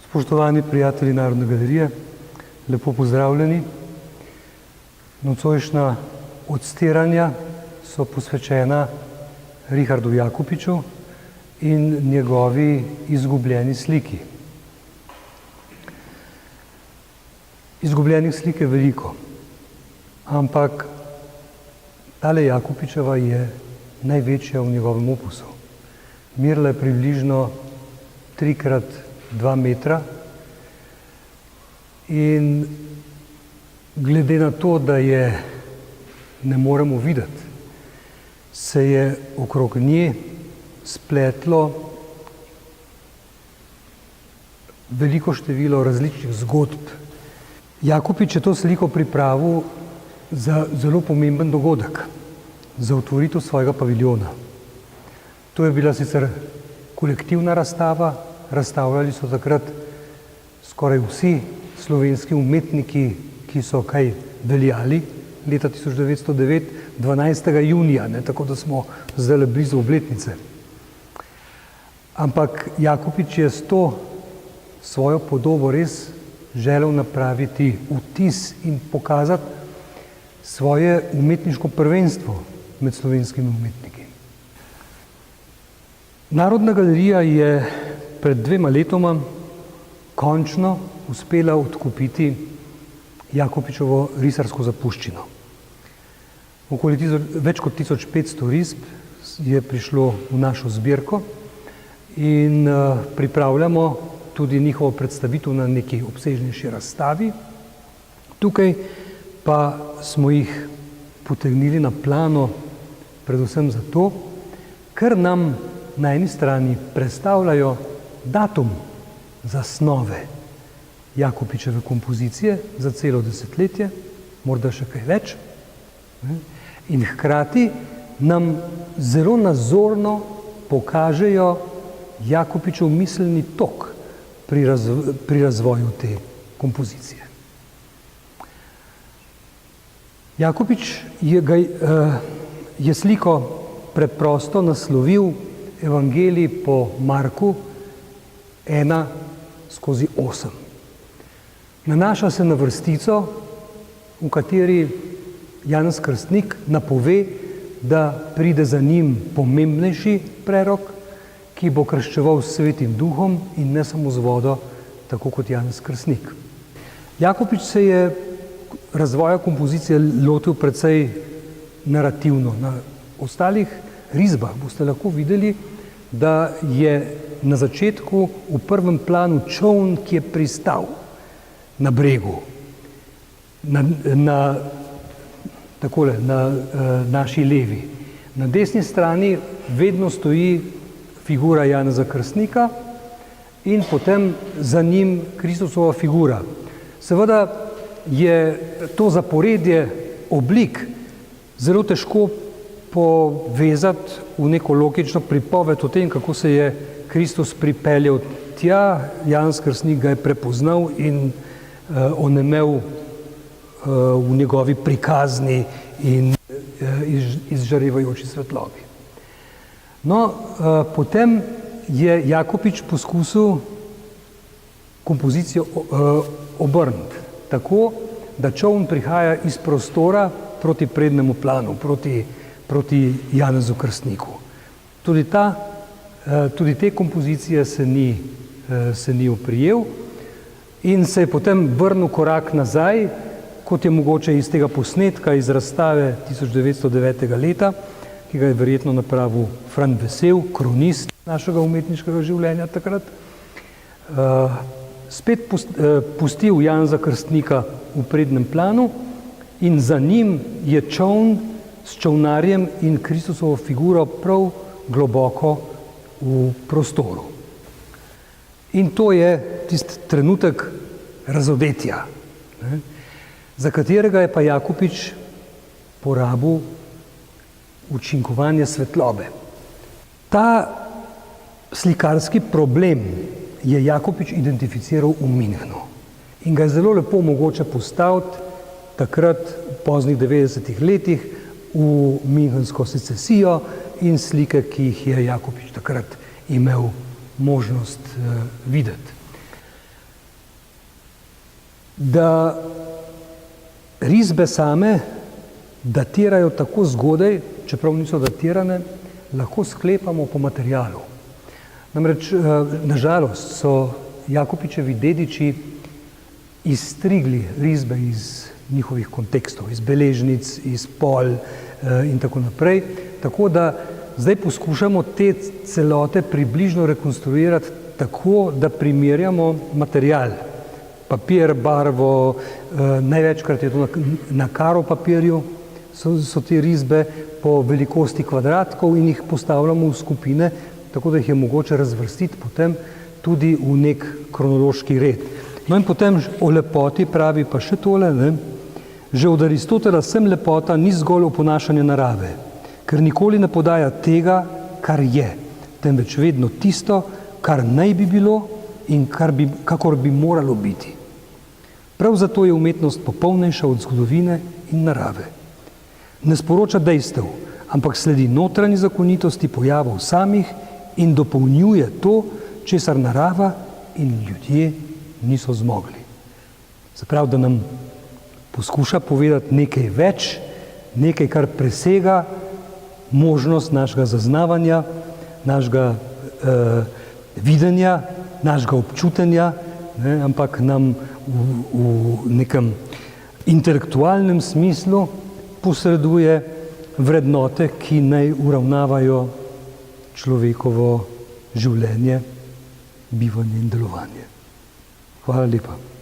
Spoštovani prijatelji Narodne galerije, lepo pozdravljeni. Nocojšnja odstiranja so posvečena Richardu Jakopiču in njegovi izgubljeni sliki. Izgubljenih slik je veliko, ampak tale Jakopičeva je največja v njegovem opusu. Merila je približno 3x2 metra in glede na to, da je ne moremo videti, se je okrog nje spletlo veliko število različnih zgodb. Jakopič je to sliko pripravil za zelo pomemben dogodek, za otvoritev svojega paviljona. To je bila sicer kolektivna razstava, razstavljali so takrat skoraj vsi slovenski umetniki, ki so kaj veljali leta 1909, 12. junija, tako da smo zdaj blizu obletnice. Ampak Jakopič je s to svojo podobo res želel napraviti vtis in pokazati svoje umetniško prvenstvo med slovenskimi umetniki. Narodna galerija je pred 2 letoma končno uspela odkupiti Jakopičevo risarsko zapuščino. Več kot 1500 risb je prišlo v našo zbirko in pripravljamo tudi njihovo predstavitev na neki obsežnejši razstavi. Tukaj pa smo jih potegnili na plano predvsem zato, ker nam na eni strani predstavljajo datum zasnove Jakopičeve kompozicije za celo desetletje, morda še kaj več, in hkrati nam zelo nazorno pokažejo Jakopičev miselni tok pri razvoju te kompozicije. Jakopič je sliko preprosto naslovil Evangelij po Marku 1/8. Nanaša se na vrstico, v kateri Janez Krstnik napove, da pride za njim pomembnejši prerok, ki bo krščeval s Svetim duhom in ne samo z vodo, tako kot Janez Krstnik. Jakopič se je razvoja kompozicije lotil precej narativno. Na ostalih risbah boste lahko videli, da je na začetku v prvem planu čoln, ki je pristal na bregu, na naši levi. Na desni strani vedno stoji figura Janeza Krstnika in potem za njim Kristusova figura. Seveda je to zaporedje oblik zelo težko povezati v neko logično pripoved o tem, kako se je Kristus pripeljal tja, Janez Krstnik ga je prepoznal in onemel v njegovi prikazni in izžarevajoči svetlobi. No, potem je Jakopič poskusil kompozicijo obrniti, tako da čoln prihaja iz prostora proti prednjemu planu, proti Janezu Krstniku. Tudi te kompozicije se ni oprijel in se je potem vrnil korak nazaj, kot je mogoče iz tega posnetka iz razstave 1909. leta, ki ga je verjetno napravil Fran Vesel, kronist našega umetniškega življenja takrat. Spet pustil Janeza Krstnika v prednjem planu in za njim je čoln s čolnarjem in Kristusovo figuro prav globoko v prostoru. In to je tisti trenutek razodetja, za katerega je pa Jakopič porabil učinkovanje svetlobe. Ta slikarski problem je Jakopič identificiral v Münchnu in ga je zelo lepo mogoče postaviti takrat v poznih 90. letih v münchensko secesijo in slike, ki jih je Jakopič takrat imel možnost videti. da risbe same datirajo tako zgodaj, čeprav niso datirane, lahko sklepamo po materialu. Namreč, nažalost, so Jakopičevi dediči izstrigli risbe iz njihovih kontekstov, iz beležnic, iz pol in tako naprej. Tako da zdaj poskušamo te celote približno rekonstruirati tako, da primerjamo material. Papir, barvo, največkrat je to na karo papirju, so te risbe po velikosti kvadratkov in jih postavljamo v skupine, tako da jih je mogoče razvrstiti potem tudi v nek kronološki red. No in potem o lepoti pravi pa še tole, ne? Že od Aristotela sem lepota ni zgolj oponašanje narave, ker nikoli ne podaja tega, kar je, temveč vedno tisto, kar naj bi bilo in kakor bi moralo biti. Prav zato je umetnost popolnejša od zgodovine in narave. Ne sporoča dejstev, ampak sledi notranji zakonitosti pojavov samih in dopolnjuje to, česar narava in ljudje niso zmogli. Se pravi, da nam poskuša povedati nekaj več, nekaj, kar presega možnost našega zaznavanja, našega videnja, našega občutenja, ne, ampak nam v nekem intelektualnem smislu posreduje vrednote, ki naj uravnavajo človekovo življenje, bivanje in delovanje. Hvala lepa.